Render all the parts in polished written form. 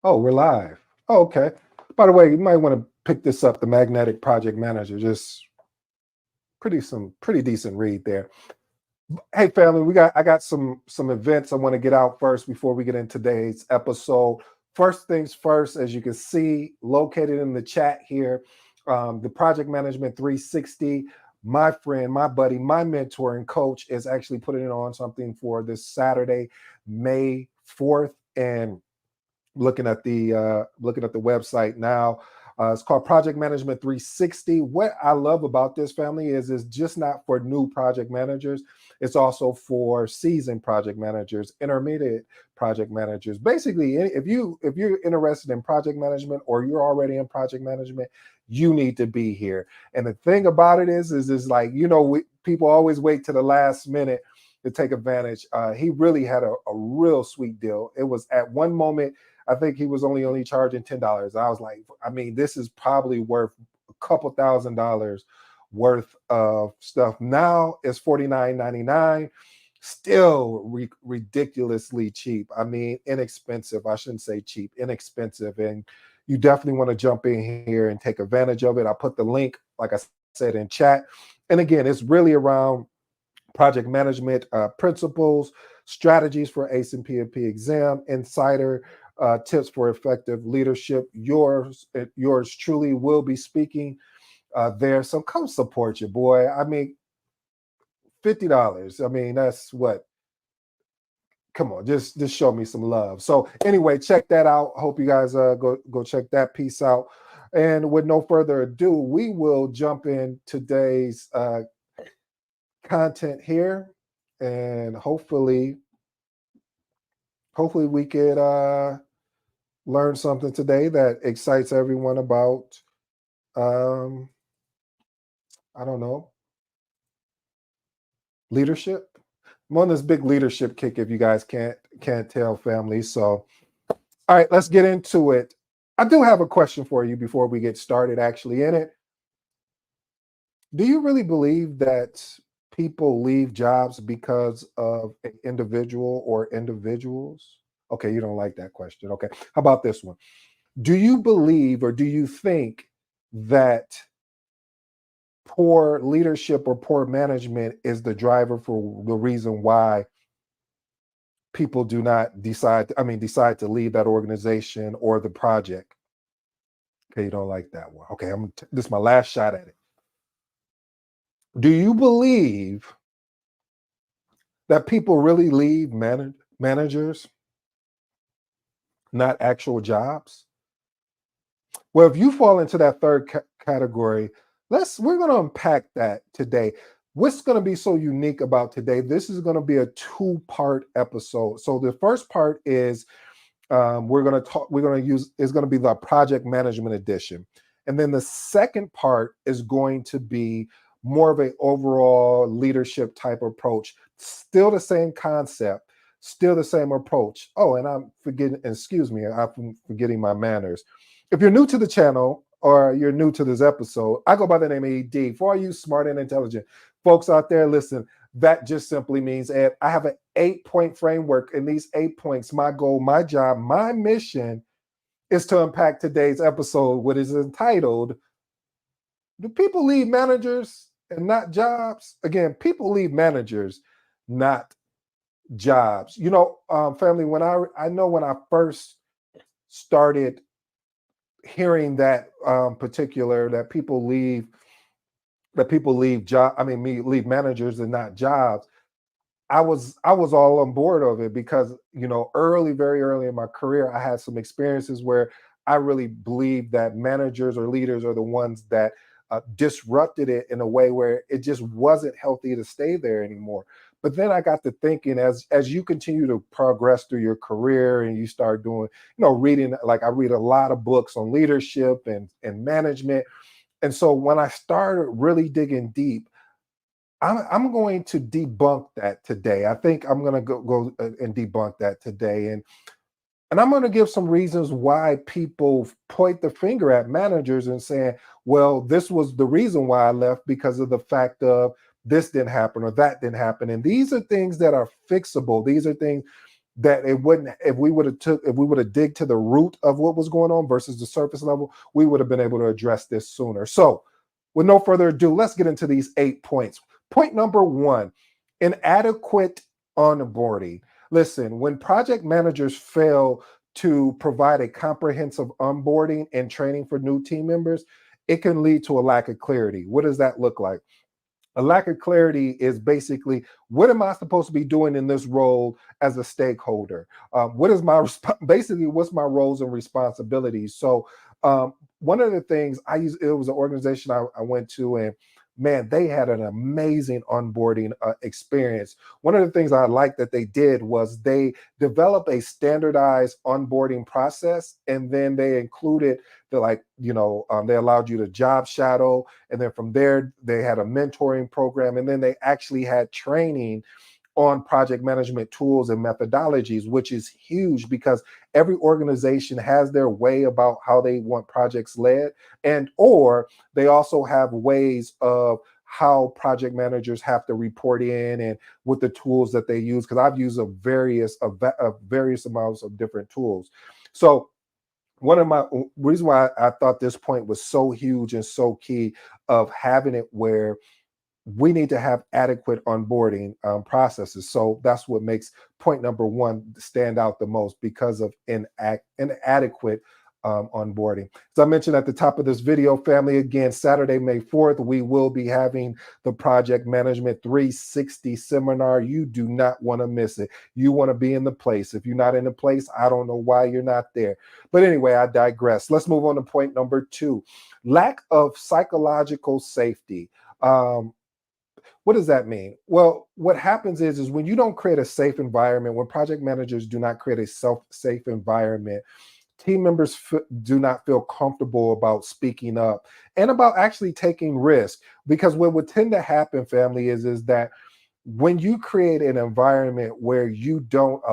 Oh, we're live. Oh, okay. By the way, you might want to pick this up, The Magnetic Project Manager. Just pretty decent read there. Hey family, I got some events I want to get out first before we get into today's episode. First things first, as you can see, located in the chat here, the Project Management 360. My friend, my buddy, my mentor and coach is actually putting it on something for this Saturday, May 4th, and looking at the website now. It's called Project Management 360. What I love about this family is it's just not for new project managers. It's also for seasoned project managers, intermediate project managers. Basically, if you're interested in project management or you're already in project management, you need to be here. And the thing about it is like people always wait to the last minute to take advantage. He really had a real sweet deal. It was at one moment I think he was only charging $10. I was like, I mean, this is probably worth a couple $1,000 worth of stuff. Now it's $49.99, still ridiculously cheap. I mean, inexpensive. I shouldn't say cheap, inexpensive. And you definitely want to jump in here and take advantage of it. I put the link, like I said, in chat. And again, it's really around project management principles, strategies for ACE and PMP exam, insider tips for effective leadership. Yours truly will be speaking there. So come support your boy. I mean, $50. I mean, that's what. Come on, just show me some love. So anyway, check that out. Hope you guys go check that piece out. And with no further ado, we will jump in today's content here, and hopefully we could learn something today that excites everyone about um I don't know, leadership. I'm on this big leadership kick, if you guys can't tell, family. So all right, let's get into it. I do have a question for you before we get started actually in it. Do you really believe that people leave jobs because of an individual or individuals? Okay, you don't like that question. Okay. How about this one? Do you believe or do you think that poor leadership or poor management is the driver for the reason why people do not decide to leave that organization or the project? Okay, you don't like that one. Okay, this is my last shot at it. Do you believe that people really leave managers, not actual jobs? Well, if you fall into that third category, we're going to unpack that today. What's going to be so unique about today? This is going to be a two-part episode. So the first part is we're going to use is going to be the project management edition, and then the second part is going to be more of an overall leadership type approach. Still the same concept, still the same approach. Oh, and I'm forgetting. Excuse me, I'm forgetting my manners. If you're new to the channel or you're new to this episode, I go by the name of ED. For all you smart and intelligent folks out there, listen, that just simply means, Ed, I have an 8-point framework. In these 8 points, my goal, my job, my mission is to unpack today's episode, what is entitled, Do People Leave Managers and Not Jobs? Again, people leave managers, not jobs. Family, when I first started hearing that particular that people leave managers and not jobs, I was all on board of it because very early in my career I had some experiences where I really believed that managers or leaders are the ones that disrupted it in a way where it just wasn't healthy to stay there anymore. But then I got to thinking, as you continue to progress through your career and you start doing, reading, like I read a lot of books on leadership and management. And so when I started really digging deep, I'm going to debunk that today. I think I'm going to go and debunk that today. And I'm going to give some reasons why people point the finger at managers and saying, well, this was the reason why I left because of the fact of this didn't happen or that didn't happen. And these are things that are fixable. These are things that it wouldn't, if we would have dig to the root of what was going on versus the surface level, we would have been able to address this sooner. So with no further ado, let's get into these 8 points. Point number one: inadequate onboarding. Listen, when project managers fail to provide a comprehensive onboarding and training for new team members, it can lead to a lack of clarity. What does that look like? A lack of clarity is basically, what am I supposed to be doing in this role as a stakeholder? What is my basically, what's my roles and responsibilities? So one of the things I use, it was an organization I went to, and man, they had an amazing onboarding experience. One of the things I liked that they did was they developed a standardized onboarding process, and then they included the, like, they allowed you to job shadow, and then from there they had a mentoring program, and then they actually had training on project management tools and methodologies, which is huge because every organization has their way about how they want projects led, and or they also have ways of how project managers have to report in and with the tools that they use, because I've used various amounts of different tools. So one of my reason why I thought this point was so huge and so key, of having it where we need to have adequate onboarding processes. So that's what makes point number one stand out the most, because of inadequate onboarding. As I mentioned at the top of this video, family, again, Saturday, May 4th, we will be having the Project Management 360 seminar. You do not want to miss it. You want to be in the place. If you're not in the place, I don't know why you're not there. But anyway, I digress. Let's move on to point number two: lack of psychological safety. What does that mean? Well, what happens is when you don't create a safe environment, when project managers do not create a safe environment, team members do not feel comfortable about speaking up and about actually taking risk. Because what would tend to happen, family, is that when you create an environment where you don't,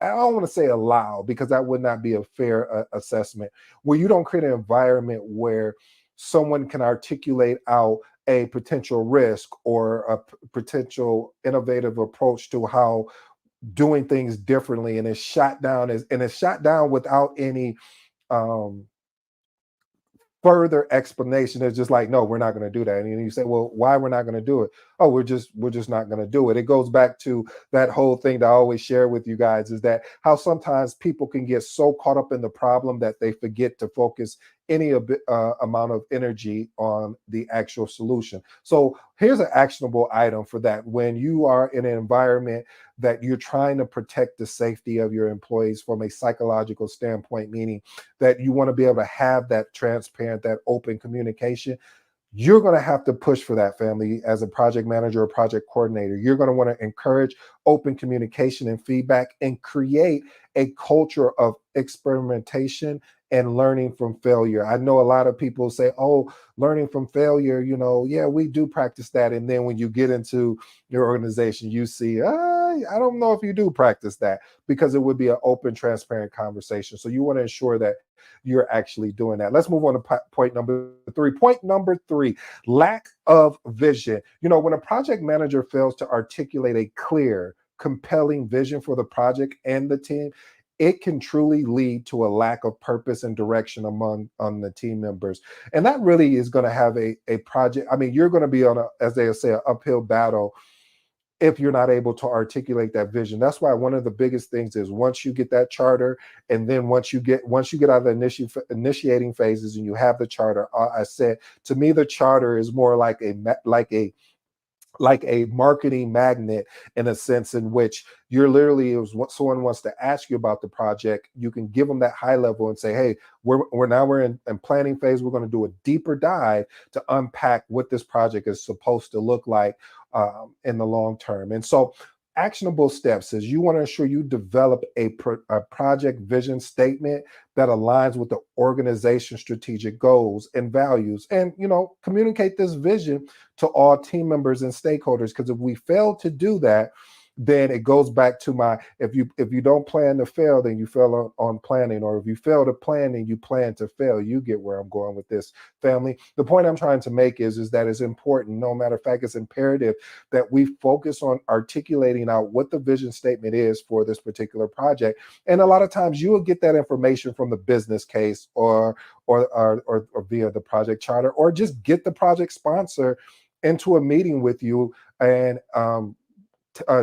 I don't want to say allow, because that would not be a fair assessment, where you don't create an environment where someone can articulate out a potential risk or a potential innovative approach to how doing things differently, and it's shot down without any um further explanation. Is just like, no, we're not going to do that. And you say, well, why we're not going to do it? Oh, we're just not going to do it. It goes back to that whole thing that I always share with you guys, is that how sometimes people can get so caught up in the problem that they forget to focus any amount of energy on the actual solution. So here's an actionable item for that: when you are in an environment that you're trying to protect the safety of your employees from a psychological standpoint, meaning that you want to be able to have that transparent, that open communication, you're going to have to push for that, family. As a project manager or project coordinator, you're going to want to encourage open communication and feedback, and create a culture of experimentation and learning from failure. I know a lot of people say, oh, learning from failure, yeah, we do practice that. And then when you get into your organization, you see, I don't know if you do practice that, because it would be an open, transparent conversation. So you want to ensure that you're actually doing that. Let's move on to point number three. Point number three: lack of vision. When a project manager fails to articulate a clear, compelling vision for the project and the team, it can truly lead to a lack of purpose and direction among on the team members. And that really is going to have a project. I mean, you're going to be on as they say, an uphill battle if you're not able to articulate that vision. That's why one of the biggest things is, once you get that charter, and then once you get out of the initiating phases and you have the charter, I said, to me, the charter is more like a marketing magnet, in a sense in which you're literally, if someone wants to ask you about the project, you can give them that high level and say, hey, we're in planning phase. We're going to do a deeper dive to unpack what this project is supposed to look like in the long term. And so actionable steps is, you want to ensure you develop a project vision statement that aligns with the organization's strategic goals and values, and communicate this vision to all team members and stakeholders. Because if we fail to do that, then it goes back to my, if you don't plan to fail, then you fail on planning, or if you fail to plan, then you plan to fail. You get where I'm going with this, family. The point I'm trying to make is that it's important, no matter of fact, it's imperative that we focus on articulating out what the vision statement is for this particular project. And a lot of times you will get that information from the business case, or via the project charter, or just get the project sponsor into a meeting with you, and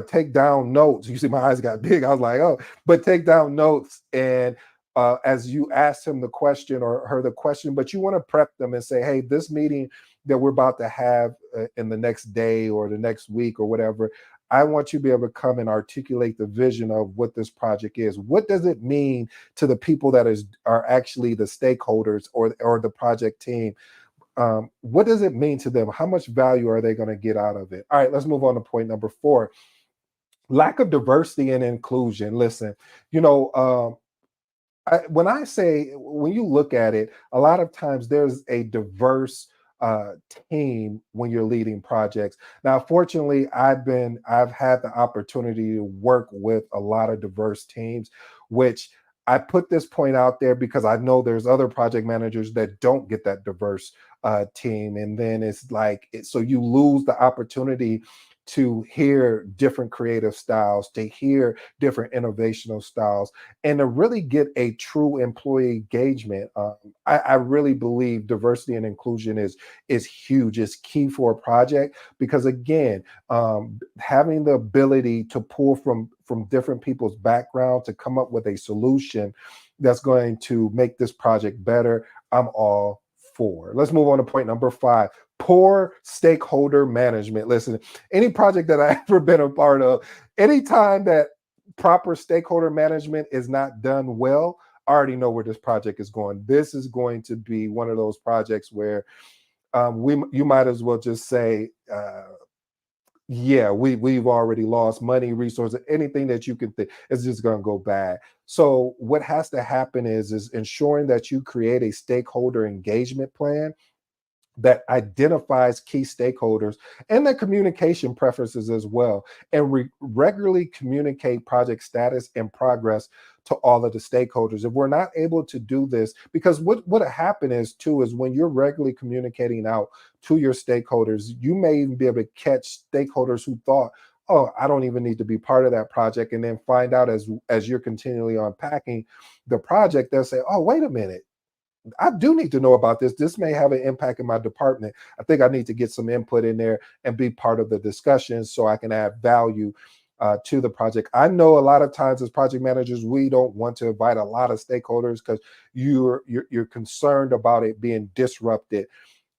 take down notes. You see, my eyes got big. I was like, oh, but take down notes. And as you ask him the question or her the question, but you want to prep them and say, hey, this meeting that we're about to have in the next day or the next week or whatever, I want you to be able to come and articulate the vision of what this project is. What does it mean to the people that are actually the stakeholders, or the project team? What does it mean to them? How much value are they going to get out of it? All right, let's move on to point number 4. Lack of diversity and inclusion. Listen, you know, when you look at it, a lot of times there's a diverse uh, team when you're leading projects. Now, fortunately, I've had the opportunity to work with a lot of diverse teams, which I put this point out there because I know there's other project managers that don't get that diverse team, and then it's like so you lose the opportunity to hear different creative styles, to hear different innovational styles, and to really get a true employee engagement. I really believe diversity and inclusion is huge. It's key for a project because, again, having the ability to pull from different people's background to come up with a solution that's going to make this project better, I'm all for. Let's move on to point number 5. Poor stakeholder management. Listen, any project that I've ever been a part of, anytime that proper stakeholder management is not done well, I already know where this project is going. This is going to be one of those projects where you might as well just say, yeah, we've already lost money, resources, anything that you can think. It's just going to go bad. So what has to happen is ensuring that you create a stakeholder engagement plan that identifies key stakeholders and their communication preferences as well, and regularly communicate project status and progress to all of the stakeholders. If we're not able to do this, because what happen is too is when you're regularly communicating out to your stakeholders, you may even be able to catch stakeholders who thought, oh, I don't even need to be part of that project, and then find out as you're continually unpacking the project, they'll say, oh, wait a minute, I do need to know about this. This may have an impact in my department. I think I need to get some input in there and be part of the discussion so I can add value to the project. I know a lot of times as project managers, we don't want to invite a lot of stakeholders because you're concerned about it being disrupted.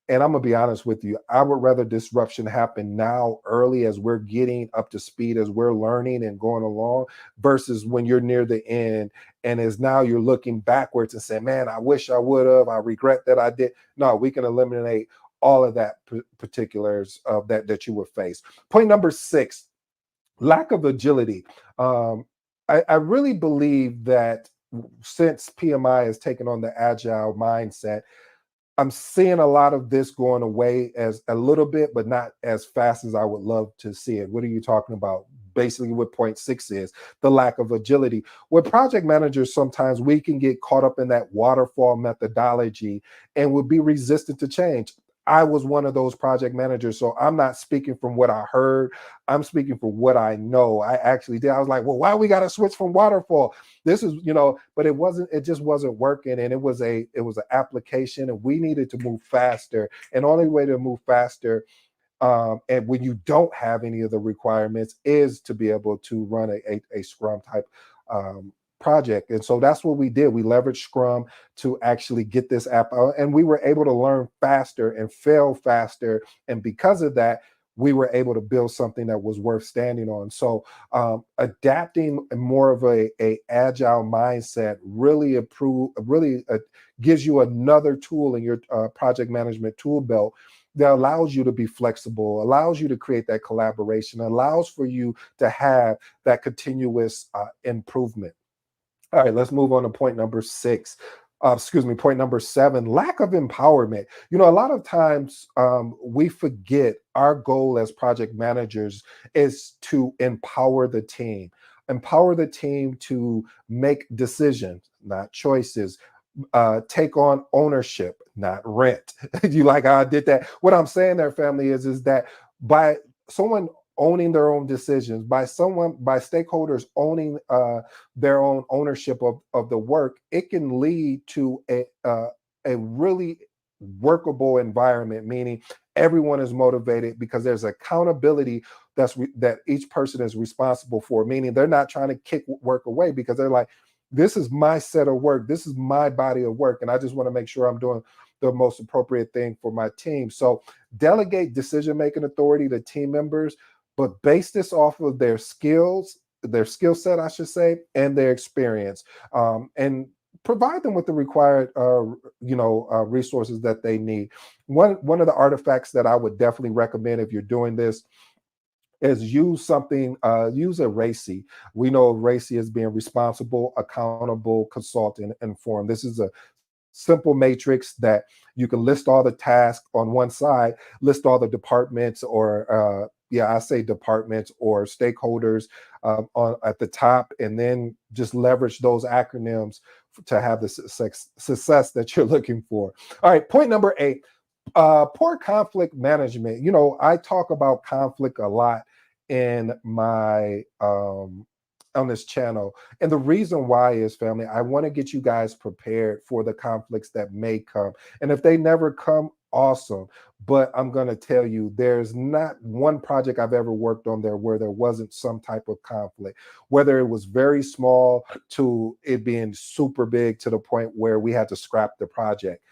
And I'm gonna be honest with you, I would rather disruption happen now early as we're getting up to speed, as we're learning and going along, versus when you're near the end and as now you're looking backwards and saying, man, I wish I would have, I regret that I did. No, we can eliminate all of that particulars of that you would face. Point number 6, lack of agility. I really believe that since PMI has taken on the agile mindset, I'm seeing a lot of this going away as a little bit, but not as fast as I would love to see it. What are you talking about? Basically, what point 6 is the lack of agility. With project managers, sometimes we can get caught up in that waterfall methodology and would be resistant to change. I was one of those project managers, so I'm not speaking from what I heard. I'm speaking from what I know. I actually did. I was like, well, why we got to switch from waterfall? This is, but it just wasn't working. And it was an application, and we needed to move faster. And the only way to move faster, and when you don't have any of the requirements, is to be able to run a Scrum type project. And so that's what we did. We leveraged Scrum to actually get this app out, and we were able to learn faster and fail faster. And because of that, we were able to build something that was worth standing on. So adapting more of a agile mindset really gives you another tool in your project management tool belt that allows you to be flexible, allows you to create that collaboration, allows for you to have that continuous improvement. All right, let's move on to point number 6. excuse me, point number 7, lack of empowerment. You know, a lot of times we forget our goal as project managers is to empower the team to make decisions, not choices, take on ownership, not rent. You like how I did that? What I'm saying there, family, is that by someone owning their own decisions, by stakeholders owning their own ownership of the work, it can lead to a really workable environment, meaning everyone is motivated because there's accountability that each person is responsible for, meaning they're not trying to kick work away because they're like, this is my set of work, this is my body of work, and I just want to make sure I'm doing the most appropriate thing for my team. So delegate decision making authority to team members, but base this off of their skill set, I should say, and their experience, and provide them with the required resources that they need. One of the artifacts that I would definitely recommend if you're doing this is use a RACI. We know RACI as being responsible, accountable, consultant, informed. This is a simple matrix that you can list all the tasks on one side, list all the departments or I say departments or stakeholders on at the top, and then just leverage those acronyms to have the success that you're looking for. All right, point number 8, poor conflict management. You know, I talk about conflict a lot in my on this channel, and the reason why is, family, I want to get you guys prepared for the conflicts that may come, and if they never come, awesome. But I'm going to tell you, there's not one project I've ever worked on there where there wasn't some type of conflict, whether it was very small to it being super big to the point where we had to scrap the project.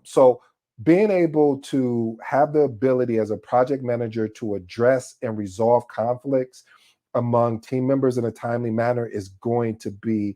So being able to have the ability as a project manager to address and resolve conflicts among team members in a timely manner is going to be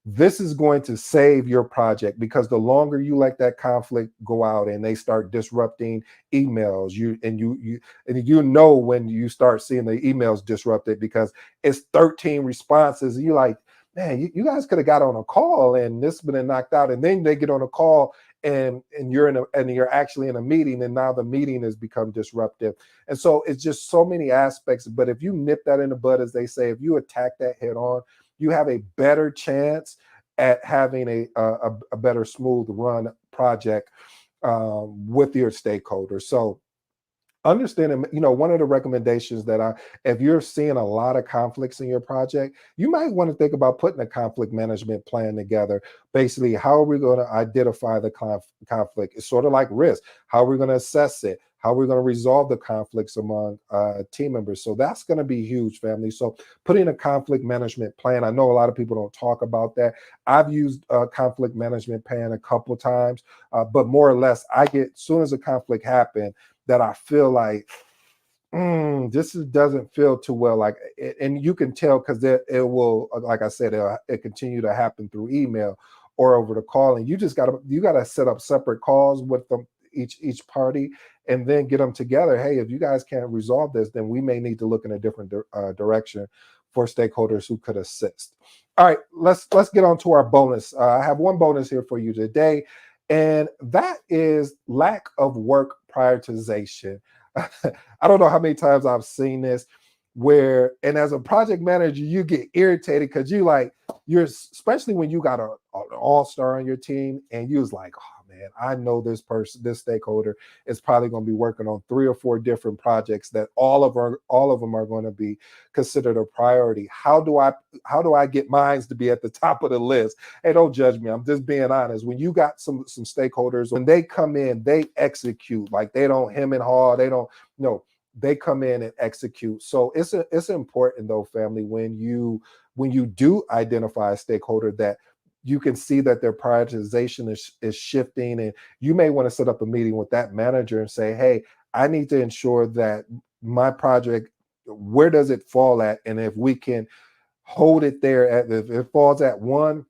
this is going to save your project, because the longer you let that conflict go out and they start disrupting emails, you know when you start seeing the emails disrupted because it's 13 responses, and you're like, man, you guys could have got on a call and this been knocked out, and then they get on a call and you're actually in a meeting, and now the meeting has become disruptive. And so it's just so many aspects. But if you nip that in the bud, as they say, if you attack that head on, you have a better chance at having a better smooth run project with your stakeholders. So understanding, one of the recommendations that if you're seeing a lot of conflicts in your project, you might want to think about putting a conflict management plan together. Basically, how are we going to identify the conflict? It's sort of like risk. How are we going to assess it? How are we going to resolve the conflicts among team members? So that's going to be huge, family. So putting a conflict management plan. I know a lot of people don't talk about that. I've used a conflict management plan a couple times, but more or less, as soon as a conflict happens, that I feel like doesn't feel too well, like, and you can tell because it will, like I said, it continue to happen through email or over the call, and you gotta set up separate calls with them, each party, and then get them together. Hey, if you guys can't resolve this, then we may need to look in a different direction for stakeholders who could assist. All right, let's get on to our bonus. I have one bonus here for you today, and that is lack of work prioritization. I don't know how many times I've seen this and as a project manager, you get irritated because especially when you got an all-star on your team, and you was like, oh man, I know this stakeholder is probably going to be working on 3 or 4 different projects that all of them are going to be considered a priority. How do I get mine to be at the top of the list? Hey, don't judge me. I'm just being honest. When you got some stakeholders, when they come in, they execute. Like, they don't hem and haw. They don't, they come in and execute. So it's important, though, family, when you do identify a stakeholder, that you can see that their prioritization is shifting, and you may want to set up a meeting with that manager and say, hey, I need to ensure that my project, where does it fall at? And if we can hold it there, if it falls at 1,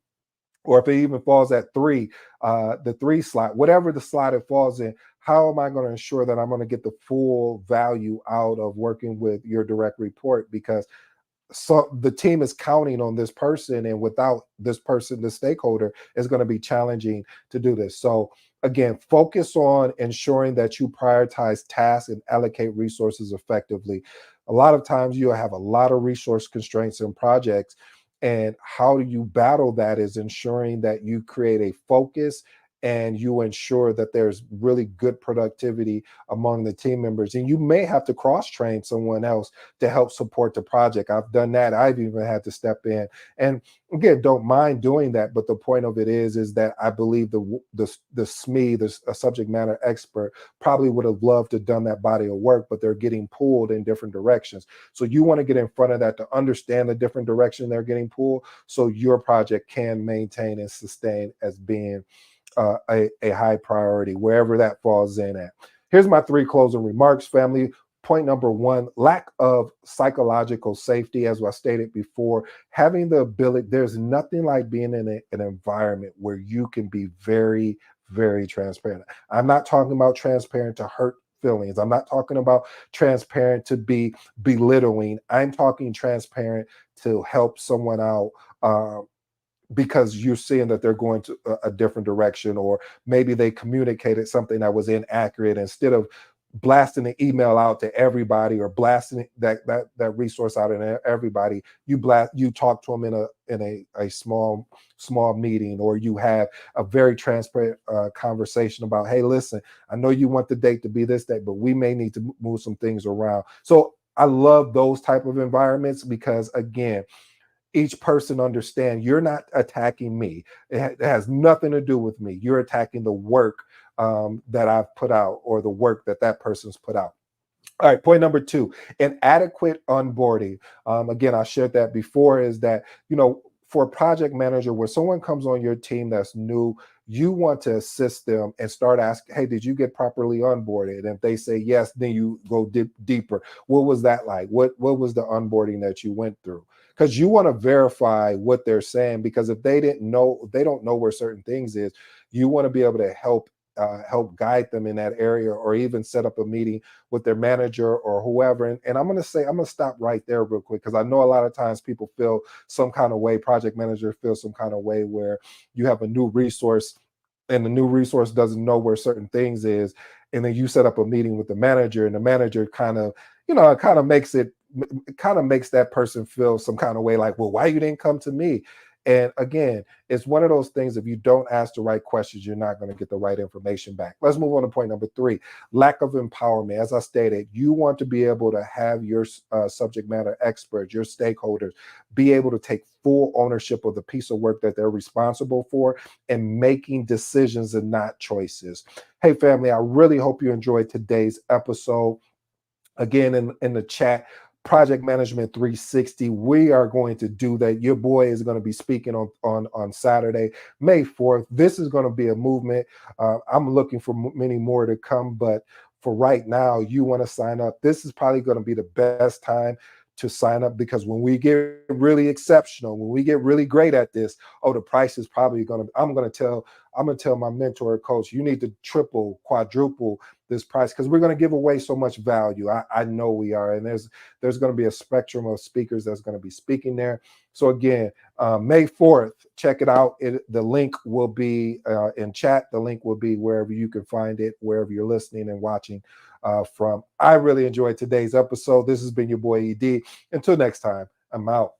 or if it even falls at 3, the 3 slot, whatever the slot it falls in, how am I going to ensure that I'm going to get the full value out of working with your direct report? Because so the team is counting on this person, and without this person, the stakeholder, is going to be challenging to do this. So again, focus on ensuring that you prioritize tasks and allocate resources effectively. A lot of times you'll have a lot of resource constraints in projects, and how do you battle that is ensuring that you create a focus and you ensure that there's really good productivity among the team members. And you may have to cross train someone else to help support the project. I've done that. I've even had to step in. And again, don't mind doing that. But the point of it is that I believe the SME, a subject matter expert, probably would have loved to have done that body of work, but they're getting pulled in different directions. So you want to get in front of that to understand the different direction they're getting pulled, so your project can maintain and sustain as being a high priority, wherever that falls in at. Here's my three closing remarks, family. Point number one, lack of psychological safety. As I stated before, having the ability, there's nothing like being in an environment where you can be very, very transparent. I'm not talking about transparent to hurt feelings. I'm not talking about transparent to be belittling. I'm talking transparent to help someone out, because you're seeing that they're going to a different direction, or maybe they communicated something that was inaccurate. Instead of blasting the email out to everybody, or blasting that resource out to everybody, you talk to them in a small meeting, or you have a very transparent conversation about, hey, listen, I know you want the date to be this date, but we may need to move some things around. So I love those type of environments, because again, each person understand you're not attacking me. It has nothing to do with me. You're attacking the work that I've put out, or the work that that person's put out. All right, point number two, inadequate onboarding. Again, I shared that before, is that, for a project manager, when someone comes on your team that's new, you want to assist them and start asking, hey, did you get properly onboarded? And if they say yes, then you go deeper. What was that like? What was the onboarding that you went through? Because you want to verify what they're saying, because if they didn't know, if they don't know where certain things is, you want to be able to help guide them in that area, or even set up a meeting with their manager or whoever. And I'm going to stop right there real quick, because I know a lot of times people feel some kind of way, project manager feels some kind of way, where you have a new resource and the new resource doesn't know where certain things is, and then you set up a meeting with the manager, and the manager kind of, it kind of makes that person feel some kind of way, like, well, why you didn't come to me? And again, it's one of those things, if you don't ask the right questions, you're not going to get the right information back. Let's move on to point number three, lack of empowerment. As I stated, you want to be able to have your subject matter experts, your stakeholders, be able to take full ownership of the piece of work that they're responsible for, and making decisions and not choices. Hey, family, I really hope you enjoyed today's episode. Again, in the chat, project management 360, we are going to do that. Your boy is going to be speaking on Saturday, May 4th. This is going to be a movement. I'm looking for many more to come, but for right now, you want to sign up. This is probably going to be the best time to sign up, because when we get really exceptional, when we get really great at this, oh, the price is probably going to, I'm going to tell my mentor or coach, you need to triple, quadruple this price, because we're going to give away so much value. I know we are. And there's going to be a spectrum of speakers that's going to be speaking there. So again, May 4th, check it out. The link will be in chat. The link will be wherever you can find it, wherever you're listening and watching from. I really enjoyed today's episode. This has been your boy ED. Until next time, I'm out.